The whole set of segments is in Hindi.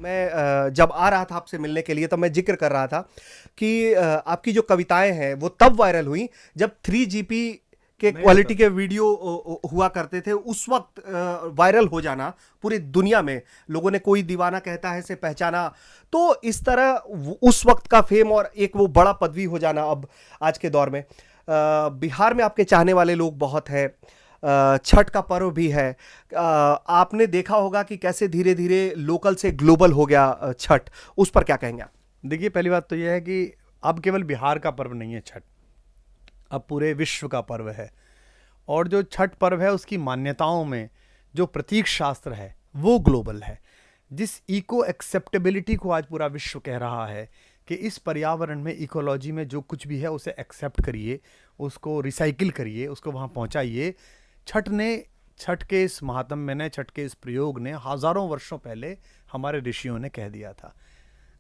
मैं जब आ रहा था आपसे मिलने के लिए तब मैं जिक्र कर रहा था कि आपकी जो कविताएं हैं वो तब वायरल हुई जब 3GP के नहीं क्वालिटी होता के था। वीडियो हुआ करते थे। उस वक्त वायरल हो जाना पूरी दुनिया में, लोगों ने कोई दीवाना कहता है से पहचाना। तो इस तरह उस वक्त का फेम और एक वो बड़ा पदवी हो जाना अब आज के दौर में। बिहार में आपके चाहने वाले लोग बहुत हैं। छठ का पर्व भी है। आपने देखा होगा कि कैसे धीरे धीरे लोकल से ग्लोबल हो गया छठ। उस पर क्या कहेंगे आप? देखिए, पहली बात तो यह है कि अब केवल बिहार का पर्व नहीं है छठ, अब पूरे विश्व का पर्व है। और जो छठ पर्व है उसकी मान्यताओं में जो प्रतीक शास्त्र है वो ग्लोबल है। जिस इको एक्सेप्टेबिलिटी को आज पूरा विश्व कह रहा है कि इस पर्यावरण में, इकोलॉजी में जो कुछ भी है उसे एक्सेप्ट करिए, उसको रिसाइकिल करिए, उसको वहाँ पहुँचाइए। छठ के इस महात्म्य ने, छठ के इस प्रयोग ने हजारों वर्षों पहले हमारे ऋषियों ने कह दिया था।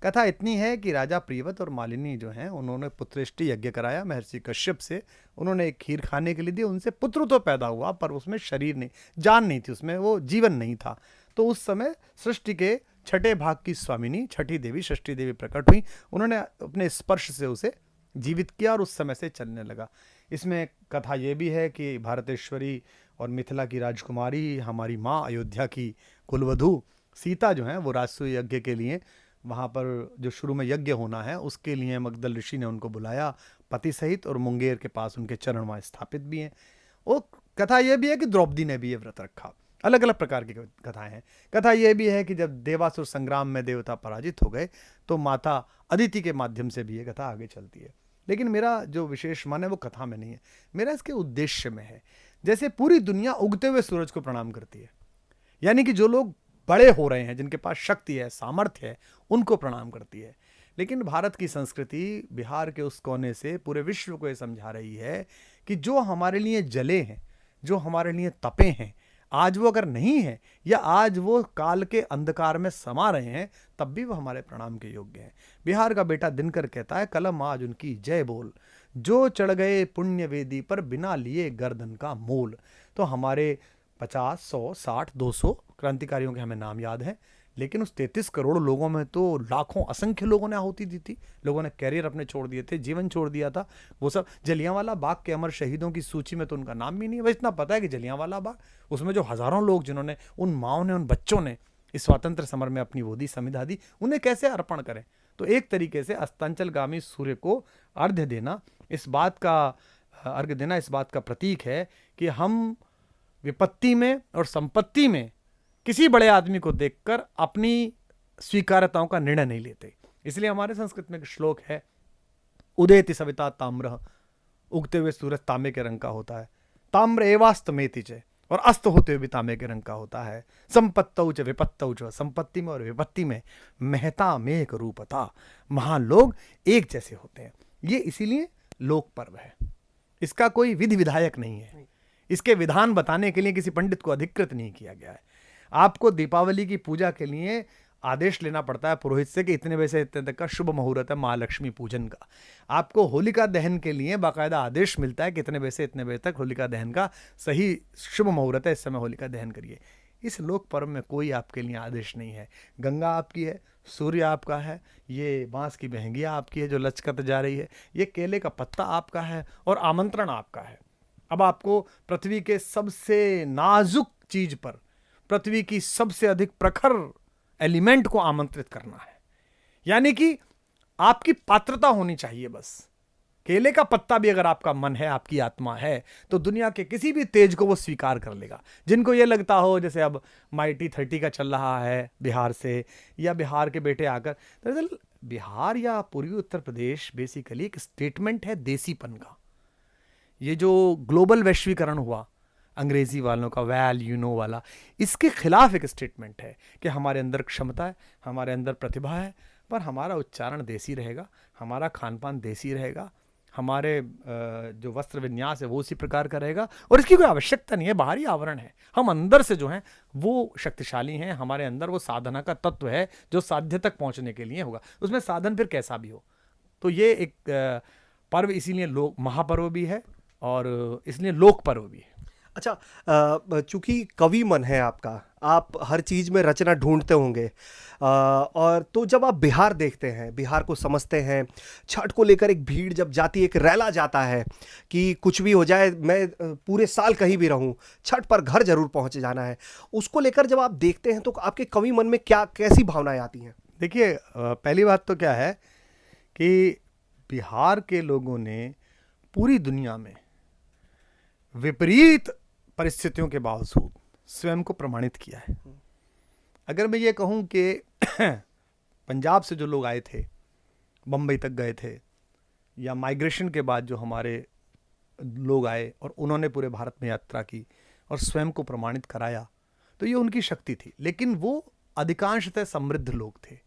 कथा इतनी है कि राजा प्रियव्रत और मालिनी जो हैं उन्होंने पुत्रेष्टि यज्ञ कराया महर्षि कश्यप से। उन्होंने एक खीर खाने के लिए दी, उनसे पुत्र तो पैदा हुआ पर उसमें शरीर नहीं, जान नहीं थी, उसमें वो जीवन नहीं था। तो उस समय सृष्टि के छठे भाग की स्वामिनी छठी देवी, षष्ठी देवी प्रकट हुई। उन्होंने अपने स्पर्श से उसे जीवित किया और उस समय से चलने लगा। इसमें कथा ये भी है कि भारतेश्वरी और मिथिला की राजकुमारी, हमारी माँ अयोध्या की कुलवधू सीता जो हैं वो राजसूय यज्ञ के लिए वहाँ पर जो शुरू में यज्ञ होना है उसके लिए मगधल ऋषि ने उनको बुलाया पति सहित, और मुंगेर के पास उनके चरण वहाँ स्थापित भी हैं। वो कथा यह भी है कि द्रौपदी ने भी ये व्रत रखा। अलग अलग प्रकार की कथाएं हैं। कथा यह भी है कि जब देवासुर संग्राम में देवता पराजित हो गए तो माता अदिति के माध्यम से भी ये कथा आगे चलती है। लेकिन मेरा जो विशेष मन है वो कथा में नहीं है, मेरा इसके उद्देश्य में है। जैसे पूरी दुनिया उगते हुए सूरज को प्रणाम करती है, यानी कि जो लोग बड़े हो रहे हैं, जिनके पास शक्ति है, सामर्थ्य है, उनको प्रणाम करती है। लेकिन भारत की संस्कृति बिहार के उस कोने से पूरे विश्व को ये समझा रही है कि जो हमारे लिए जले हैं, जो हमारे लिए तपे हैं, आज वो अगर नहीं है या आज वो काल के अंधकार में समा रहे हैं, तब भी वो हमारे प्रणाम के योग्य हैं। बिहार का बेटा दिनकर कहता है, कलम आज उनकी जय बोल, जो चढ़ गए पुण्य वेदी पर बिना लिए गर्दन का मोल। तो हमारे 50, 100, 60, 200 क्रांतिकारियों के हमें नाम याद हैं, लेकिन उस 33 करोड़ लोगों में तो लाखों, असंख्य लोगों ने आहुति दी थी। लोगों ने कैरियर अपने छोड़ दिए थे, जीवन छोड़ दिया था। वो सब जलियांवाला बाग के अमर शहीदों की सूची में तो उनका नाम भी नहीं है। बस इतना पता है कि जलियांवाला बाग, उसमें जो हजारों लोग, जिन्होंने, उन माओ ने, उन बच्चों ने इस स्वतंत्र समर में अपनी वो दी, संविधा दी, उन्हें कैसे अर्पण करें। तो एक तरीके से अस्तांचलगामी सूर्य को अर्घ्य देना, इस बात का प्रतीक है कि हम विपत्ति में और संपत्ति में किसी बड़े आदमी को देखकर अपनी स्वीकार्यताओं का निर्णय नहीं लेते। इसलिए हमारे संस्कृत में एक श्लोक है, उदेति सविता ताम्र, उगते हुए सूरज तांबे के रंग का होता है। ताम्र एवास्तमेति च, और अस्त होते हुए भी तांबे के रंग का होता है। संपत्तौ च विपत्तौ च, संपत्ति में और विपत्ति में महता में एक रूपता, महान लोग एक जैसे होते हैं। ये इसीलिए लोक पर्व है, इसका कोई विधि विधायक नहीं है, इसके विधान बताने के लिए किसी पंडित को अधिकृत नहीं किया गया है। आपको दीपावली की पूजा के लिए आदेश लेना पड़ता है पुरोहित से कि इतने बजे से इतने तक का शुभ मुहूर्त है महालक्ष्मी पूजन का। आपको होलिका दहन के लिए बाकायदा आदेश मिलता है कि इतने बजे से इतने बजे तक होलिका दहन का सही शुभ मुहूर्त है, इस समय होलिका दहन करिए। इस लोक पर्व में कोई आपके लिए आदेश नहीं है। गंगा आपकी है, सूर्य आपका है, ये बांस की बहंगिया आपकी है जो लचकत जा रही है, ये केले का पत्ता आपका है, और आमंत्रण आपका है। अब आपको पृथ्वी के सबसे नाजुक चीज पर, पृथ्वी की सबसे अधिक प्रखर एलिमेंट को आमंत्रित करना है। यानी कि आपकी पात्रता होनी चाहिए बस। केले का पत्ता भी अगर आपका मन है, आपकी आत्मा है, तो दुनिया के किसी भी तेज को वो स्वीकार कर लेगा। जिनको ये लगता हो, जैसे अब माइटी 30 का चल रहा है बिहार से, या बिहार के बेटे आकर, दरअसल बिहार या पूर्वी उत्तर प्रदेश बेसिकली एक स्टेटमेंट है देसीपन का। ये जो ग्लोबल वैश्वीकरण हुआ अंग्रेजी वालों का, वैल यू नो वाला, इसके खिलाफ एक स्टेटमेंट है कि हमारे अंदर क्षमता है, हमारे अंदर प्रतिभा है, पर हमारा उच्चारण देसी रहेगा, हमारा खान पान देसी रहेगा, हमारे जो वस्त्र विन्यास है वो उसी प्रकार का रहेगा, और इसकी कोई आवश्यकता नहीं है, बाहरी आवरण है। हम अंदर से जो हैं वो शक्तिशाली हैं, हमारे अंदर वो साधना का तत्व है जो साध्य तक पहुंचने के लिए होगा, उसमें साधन फिर कैसा भी हो। तो ये एक पर्व इसीलिए लोक महापर्व भी है और इसलिए लोक पर्व भी है। अच्छा, चूंकि कवि मन है आपका, आप हर चीज़ में रचना ढूंढते होंगे। और तो जब आप बिहार देखते हैं, बिहार को समझते हैं, छठ को लेकर एक भीड़ जब जाती है, एक रैला जाता है कि कुछ भी हो जाए, मैं पूरे साल कहीं भी रहूं, छठ पर घर जरूर पहुंच जाना है, उसको लेकर जब आप देखते हैं तो आपके कवि मन में क्या कैसी भावनाएं आती हैं? देखिए, पहली बात तो क्या है कि बिहार के लोगों ने पूरी दुनिया में विपरीत परिस्थितियों के बावजूद स्वयं को प्रमाणित किया है। अगर मैं ये कहूँ कि पंजाब से जो लोग आए थे, बम्बई तक गए थे, या माइग्रेशन के बाद जो हमारे लोग आए और उन्होंने पूरे भारत में यात्रा की और स्वयं को प्रमाणित कराया, तो ये उनकी शक्ति थी। लेकिन वो अधिकांशतः समृद्ध लोग थे।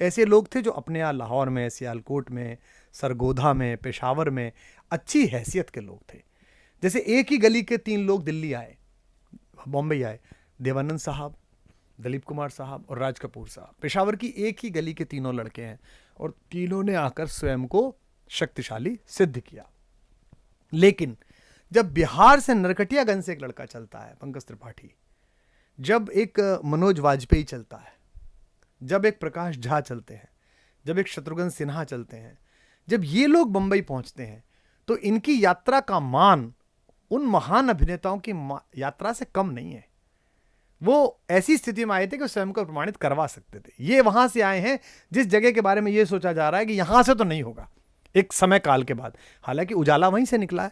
ऐसे लोग थे जो अपने यहाँ लाहौर में, सियालकोट में, सरगोधा में, पेशावर में अच्छी हैसियत के लोग थे। जैसे एक ही गली के 3 लोग दिल्ली आए, बॉम्बे आए, देवानंद साहब, दिलीप कुमार साहब और राज कपूर साहब। पेशावर की एक ही गली के तीनों लड़के हैं और तीनों ने आकर स्वयं को शक्तिशाली सिद्ध किया। लेकिन जब बिहार से नरकटियागंज से एक लड़का चलता है, पंकज त्रिपाठी, जब एक मनोज वाजपेयी चलता है, जब एक प्रकाश झा चलते हैं, जब एक शत्रुघ्न सिन्हा चलते हैं, जब ये लोग बंबई पहुंचते हैं, तो इनकी यात्रा का मान उन महान अभिनेताओं की यात्रा से कम नहीं है। वो ऐसी स्थिति में आए थे कि स्वयं को प्रमाणित करवा सकते थे। ये वहां से आए हैं जिस जगह के बारे में ये सोचा जा रहा है कि यहां से तो नहीं होगा एक समय काल के बाद। हालांकि उजाला वहीं से निकला है,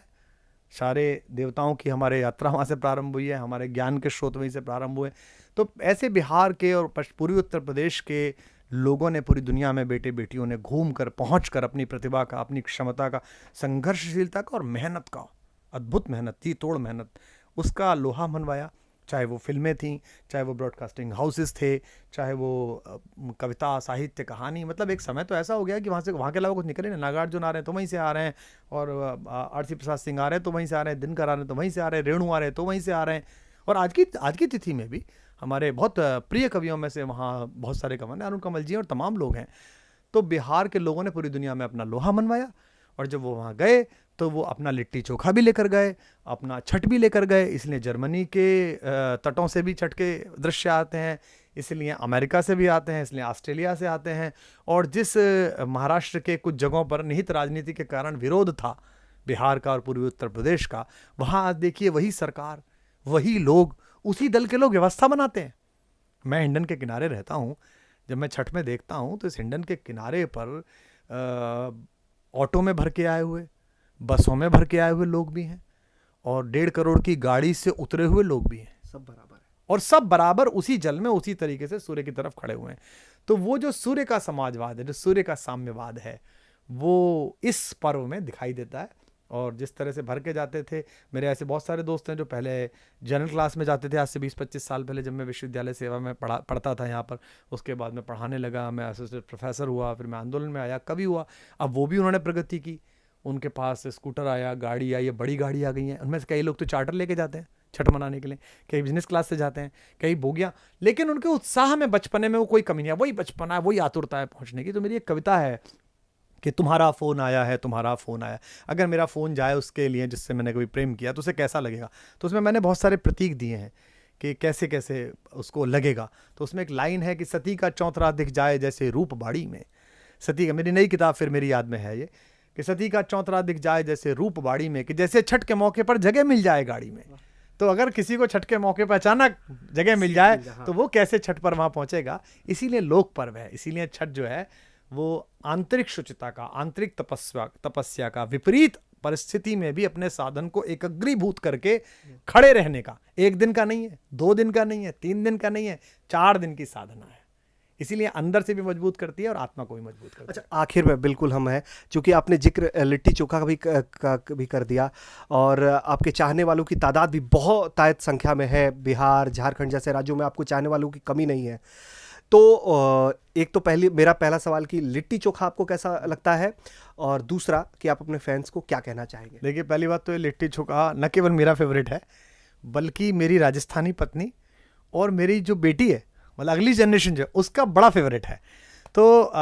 सारे देवताओं की हमारे यात्रा वहाँ से प्रारंभ हुई है, हमारे ज्ञान के स्रोत वहीं से प्रारंभ हुए। तो ऐसे बिहार के और पूर्वी उत्तर प्रदेश के लोगों ने पूरी दुनिया में बेटे बेटियों ने घूम कर पहुँच कर अपनी प्रतिभा का, अपनी क्षमता का, संघर्षशीलता का और मेहनत का, अद्भुत मेहनत थी, तोड़ मेहनत, उसका लोहा मनवाया। चाहे वो फिल्में थीं, चाहे वो ब्रॉडकास्टिंग हाउसेस थे, चाहे वो कविता, साहित्य, कहानी, मतलब एक समय तो ऐसा हो गया कि वहाँ के अलावा कुछ निकले नहीं। नागार्जुन आ रहे हैं तो वहीं से आ रहे हैं, और आरसी प्रसाद सिंह आ रहे हैं तो वहीं से आ रहे हैं, दिनकर आ रहे हैं तो वहीं से आ रहे हैं, रेणु आ रहे हैं तो वहीं से आ रहे हैं। और आज की तिथि में भी हमारे बहुत प्रिय कवियों में से वहाँ बहुत सारे कवि, अरुण कमल जी और तमाम लोग हैं। तो बिहार के लोगों ने पूरी दुनिया में अपना लोहा मनवाया, और जब वो वहाँ गए तो वो अपना लिट्टी चोखा भी लेकर गए, अपना छठ भी लेकर गए। इसलिए जर्मनी के तटों से भी छठ के दृश्य आते हैं, इसलिए अमेरिका से भी आते हैं, इसलिए ऑस्ट्रेलिया से आते हैं। और जिस महाराष्ट्र के कुछ जगहों पर निहित राजनीति के कारण विरोध था बिहार का और पूर्वी उत्तर प्रदेश का, वहाँ आज देखिए वही सरकार, वही लोग, उसी दल के लोग व्यवस्था बनाते हैं। मैं हिंडन के किनारे रहता हूँ, जब मैं छठ में देखता हूँ तो इस हिंडन के किनारे पर ऑटो में भर के आए हुए, बसों में भर के आए हुए लोग भी हैं, और 1.5 करोड़ की गाड़ी से उतरे हुए लोग भी हैं। सब बराबर है, और सब बराबर उसी जल में उसी तरीके से सूर्य की तरफ खड़े हुए हैं। तो वो जो सूर्य का समाजवाद है, जो सूर्य का साम्यवाद है, वो इस पर्व में दिखाई देता है। और जिस तरह से भर के जाते थे, मेरे ऐसे बहुत सारे दोस्त हैं जो पहले जनरल क्लास में जाते थे, आज से 20-25 साल पहले, जब मैं विश्वविद्यालय सेवा में पढ़ता था यहाँ पर। उसके बाद मैं पढ़ाने लगा, मैं असिस्टेंट प्रोफेसर हुआ, फिर मैं आंदोलन में आया, कवि हुआ। अब वो भी उन्होंने प्रगति की, उनके पास स्कूटर आया, गाड़ी आई, ये बड़ी गाड़ी आ गई हैं। उनमें से कई लोग तो चार्टर लेके जाते हैं छठ मनाने के लिए, कई बिजनेस क्लास से जाते हैं, कई बोगियाँ। लेकिन उनके उत्साह में, बचपने में वो कोई कमी नहीं है, वही बचपना है, वही आतुरता है पहुँचने की। तो मेरी एक कविता है कि तुम्हारा फ़ोन आया है, तुम्हारा फ़ोन आया। अगर मेरा फ़ोन जाए उसके लिए जिससे मैंने कभी प्रेम किया, तो उसे कैसा लगेगा। तो उसमें मैंने बहुत सारे प्रतीक दिए हैं कि कैसे कैसे उसको लगेगा। तो उसमें एक लाइन है कि सती का चौतरा दिख जाए जैसे रूप बाड़ी में। सती का, मेरी नई किताब फिर मेरी याद में है ये, कि सती का चौतरा दिख जाए जैसे रूप बाड़ी में, कि जैसे छठ के मौके पर जगह मिल जाए गाड़ी में। तो अगर किसी को छठ के मौके पर अचानक जगह मिल जाए तो वो कैसे छठ पर वहाँ पहुँचेगा। इसीलिए लोक पर्व है, इसीलिए छठ जो है वो आंतरिक शुचिता का, आंतरिक तपस्या का, विपरीत परिस्थिति में भी अपने साधन को एकाग्रीभूत करके खड़े रहने का, 1 दिन का नहीं है, 2 दिन का नहीं है, 3 दिन का नहीं है, 4 दिन की साधना है। इसीलिए अंदर से भी मजबूत करती है और आत्मा को भी मजबूत करती है। अच्छा, आखिर में बिल्कुल हम हैं, चूंकि आपने जिक्र लिट्टी चोखा का भी कर दिया, और आपके चाहने वालों की तादाद भी बहुत आयत संख्या में है। बिहार, झारखंड जैसे राज्यों में आपको चाहने वालों की कमी नहीं है। तो एक तो मेरा पहला सवाल कि लिट्टी चोखा आपको कैसा लगता है, और दूसरा कि आप अपने फैंस को क्या कहना चाहेंगे? देखिए, पहली बात तो ये लिट्टी चोखा न केवल मेरा फेवरेट है, बल्कि मेरी राजस्थानी पत्नी और मेरी जो बेटी है, मतलब अगली जनरेशन जो है, उसका बड़ा फेवरेट है। तो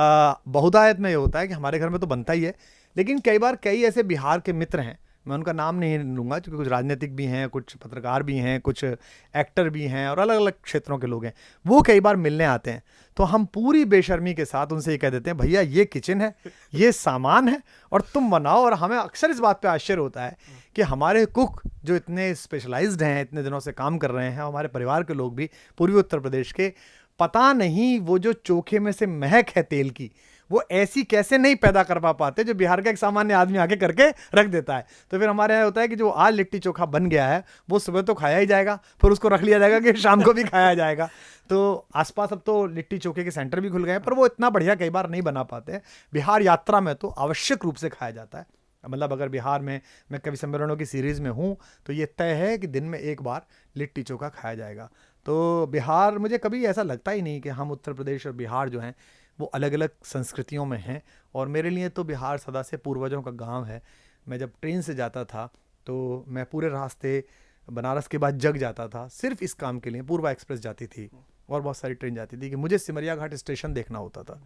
बहुतायत में ये होता है कि हमारे घर में तो बनता ही है, लेकिन कई बार कई ऐसे बिहार के मित्र हैं, मैं उनका नाम नहीं लूँगा क्योंकि कुछ राजनीतिक भी हैं, कुछ पत्रकार भी हैं, कुछ एक्टर भी हैं और अलग अलग क्षेत्रों के लोग हैं, वो कई बार मिलने आते हैं। तो हम पूरी बेशर्मी के साथ उनसे ये कह देते हैं, भैया ये किचन है, ये सामान है और तुम बनाओ। और हमें अक्सर इस बात पे आश्चर्य होता है कि हमारे कुक जो इतने स्पेशलाइज्ड हैं, इतने दिनों से काम कर रहे हैं, हमारे परिवार के लोग भी पूर्वी उत्तर प्रदेश के, पता नहीं वो जो चोखे में से महक है तेल की, वो ऐसी कैसे नहीं पैदा कर पाते जो बिहार का एक सामान्य आदमी आके करके रख देता है। तो फिर हमारे यहाँ होता है कि जो आज लिट्टी चोखा बन गया है वो सुबह तो खाया ही जाएगा, फिर उसको रख लिया जाएगा कि शाम को भी खाया जाएगा। तो आसपास अब तो लिट्टी चोखे के सेंटर भी खुल गए हैं, पर वो इतना बढ़िया कई बार नहीं बना पाते हैं। बिहार यात्रा में तो आवश्यक रूप से खाया जाता है। मतलब अगर बिहार में मैं कवि सम्मेलनों की सीरीज़ में हूँ तो ये तय है कि दिन में एक बार लिट्टी चोखा खाया जाएगा। तो बिहार, मुझे कभी ऐसा लगता ही नहीं कि हम उत्तर प्रदेश और बिहार जो हैं वो अलग अलग संस्कृतियों में हैं। और मेरे लिए तो बिहार सदा से पूर्वजों का गांव है। मैं जब ट्रेन से जाता था तो मैं पूरे रास्ते बनारस के बाद जग जाता था सिर्फ इस काम के लिए। पूर्वा एक्सप्रेस जाती थी और बहुत सारी ट्रेन जाती थी कि मुझे सिमरिया घाट स्टेशन देखना होता था।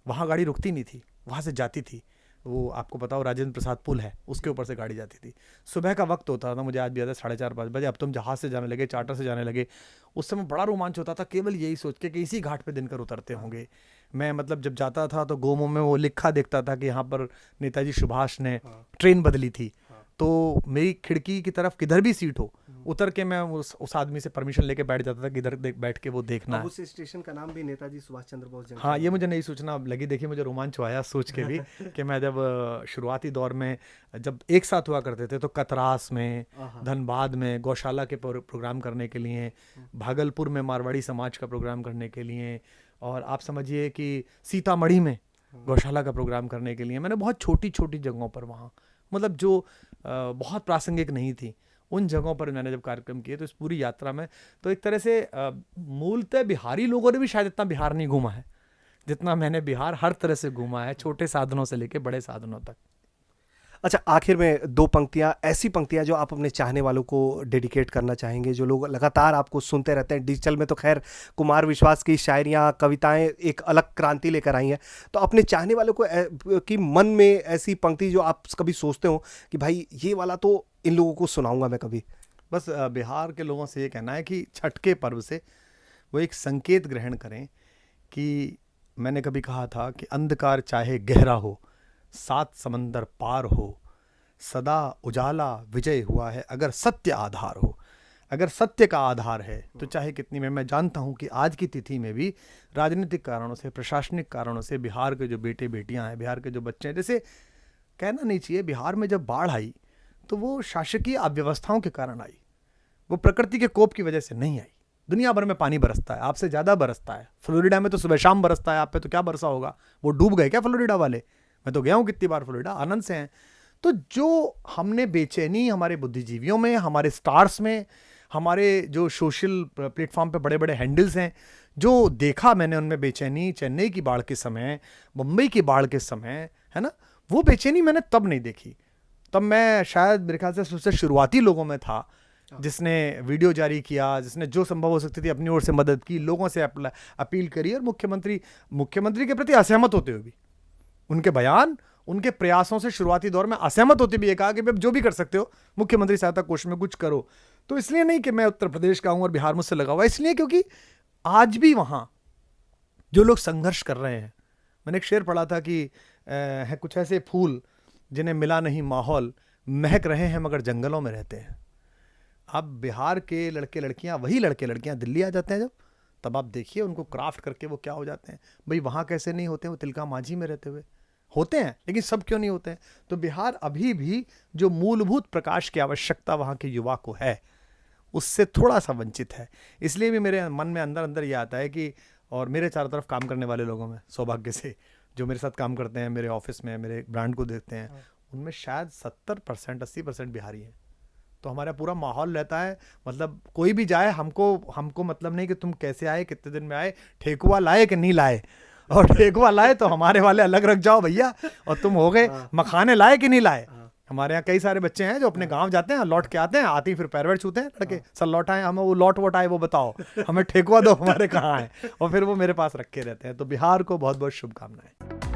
वहाँ गाड़ी रुकती नहीं थी, वहाँ से जाती थी। वो आपको पता हो राजेंद्र प्रसाद पुल है, उसके ऊपर से गाड़ी जाती थी। सुबह का वक्त होता था, मुझे आज भी याद है 4:30-5 बजे। अब तुम जहाज़ से जाने लगे, चार्टर से जाने लगे। उस समय बड़ा रोमांच होता था केवल यही सोच के कि इसी घाट पे दिनकर उतरते होंगे। मैं मतलब जब जाता था तो गोमो में वो लिखा देखता था कि यहाँ पर नेताजी सुभाष ने ट्रेन बदली थी। तो मेरी खिड़की की तरफ किधर भी सीट हो, उतर के मैं उस आदमी से परमिशन लेके बैठ जाता था कि इधर बैठ के वो देखना है। उस स्टेशन का नाम भी नेताजी सुभाष चंद्र बोस जंक्शन। हाँ, ये मुझे नई सूचना लगी। देखिए मुझे रोमांच आया सोच के भी कि मैं जब शुरुआती दौर में जब एक साथ हुआ करते थे तो कतरास में, धनबाद में गौशाला के प्रोग्राम करने के लिए, भागलपुर में मारवाड़ी समाज का प्रोग्राम करने के लिए, और आप समझिए कि सीतामढ़ी में गौशाला का प्रोग्राम करने के लिए मैंने बहुत छोटी छोटी जगहों पर, वहाँ मतलब जो बहुत प्रासंगिक नहीं थी, उन जगहों पर मैंने जब कार्यक्रम किए। तो इस पूरी यात्रा में तो एक तरह से मूलतः बिहारी लोगों ने भी शायद इतना बिहार नहीं घूमा है जितना मैंने बिहार हर तरह से घूमा है, छोटे साधनों से लेके बड़े साधनों तक। अच्छा, आखिर में 2 पंक्तियां, ऐसी पंक्तियां जो आप अपने चाहने वालों को डेडिकेट करना चाहेंगे, जो लोग लगातार आपको सुनते रहते हैं। डिजिटल में तो खैर कुमार विश्वास की शायरियां, कविताएं एक अलग क्रांति लेकर आई हैं, तो अपने चाहने वालों को कि मन में ऐसी पंक्ति जो आप कभी सोचते हो कि भाई ये वाला तो इन लोगों को सुनाऊंगा मैं कभी। बस बिहार के लोगों से ये कहना है कि छठ के पर्व से वो एक संकेत ग्रहण करें कि मैंने कभी कहा था कि अंधकार चाहे गहरा हो, 7 समंदर पार हो, सदा उजाला विजय हुआ है अगर सत्य आधार हो। अगर सत्य का आधार है तो चाहे कितनी मैं जानता हूँ कि आज की तिथि में भी राजनीतिक कारणों से, प्रशासनिक कारणों से बिहार के जो बेटे बेटियाँ हैं, बिहार के जो बच्चे हैं, जैसे कहना नहीं चाहिए, बिहार में जब बाढ़ आई तो वो शासकीय अव्यवस्थाओं के कारण आई, वो प्रकृति के कोप की वजह से नहीं आई। दुनिया भर में पानी बरसता है, आपसे ज़्यादा बरसता है। फ्लोरिडा में तो सुबह शाम बरसता है, आप पे तो क्या बरसा होगा। वो डूब गए क्या फ्लोरिडा वाले? मैं तो गया हूँ कितनी बार फ्लोरिडा, आनंद से हैं। तो जो हमने बेचैनी हमारे बुद्धिजीवियों में, हमारे स्टार्स में, हमारे जो सोशल प्लेटफॉर्म पे बड़े बड़े हैंडल्स हैं, जो देखा मैंने उनमें बेचैनी, चेन्नई की बाढ़ के समय, मुंबई की बाढ़ के समय, है ना, वो बेचैनी मैंने तब नहीं देखी। तब मैं शायद मेरे ख्याल से सबसे शुरुआती लोगों में था जिसने वीडियो जारी किया, जिसने जो संभव हो सकती थी अपनी ओर से मदद की, लोगों से अपील करी। और मुख्यमंत्री के प्रति असहमत होते हुए भी, उनके बयान, उनके प्रयासों से शुरुआती दौर में असहमत होते भी ये कहा कि आप जो भी कर सकते हो मुख्यमंत्री सहायता कोष में कुछ करो। तो इसलिए नहीं कि मैं उत्तर प्रदेश का हूं और बिहार मुझसे लगा हुआ, इसलिए क्योंकि आज भी वहां जो लोग संघर्ष कर रहे हैं, मैंने एक शेर पढ़ा था कि है कुछ ऐसे फूल जिन्हें मिला नहीं माहौल, महक रहे हैं मगर जंगलों में रहते हैं। अब बिहार के लड़के लड़कियां, वही लड़के लड़कियां दिल्ली आ जाते हैं जब, तब आप देखिए उनको क्राफ्ट करके वो क्या हो जाते हैं। भाई वहाँ कैसे नहीं होते हैं, वो तिलका मांझी में रहते हुए होते हैं, लेकिन सब क्यों नहीं होते हैं? तो बिहार अभी भी जो मूलभूत प्रकाश की आवश्यकता वहाँ के युवा को है, उससे थोड़ा सा वंचित है। इसलिए भी मेरे मन में अंदर अंदर ये आता है कि, और मेरे चारों तरफ काम करने वाले लोगों में सौभाग्य से जो मेरे साथ काम करते हैं, मेरे ऑफिस में, मेरे ब्रांड को देखते हैं, उनमें शायद 70% 80% बिहारी हैं। तो हमारा पूरा माहौल रहता है, मतलब कोई भी जाए, हमको मतलब नहीं कि तुम कैसे आए, कितने दिन में आए, ठेकुआ लाए कि नहीं लाए, और ठेकुआ लाए तो हमारे वाले अलग रख जाओ भैया, और तुम हो गए मखाने लाए कि नहीं लाए। हमारे यहाँ कई सारे बच्चे हैं जो अपने गांव जाते हैं, लौट के आते हैं, आती फिर पैर वैर छूते हैं लड़के, सर लौट आए, हमें वो लौट वोट आए वो बताओ, हमें ठेकुआ दो, हमारे कहाँ है, और फिर वो मेरे पास रखे रहते हैं। तो बिहार को बहुत बहुत शुभकामनाएं।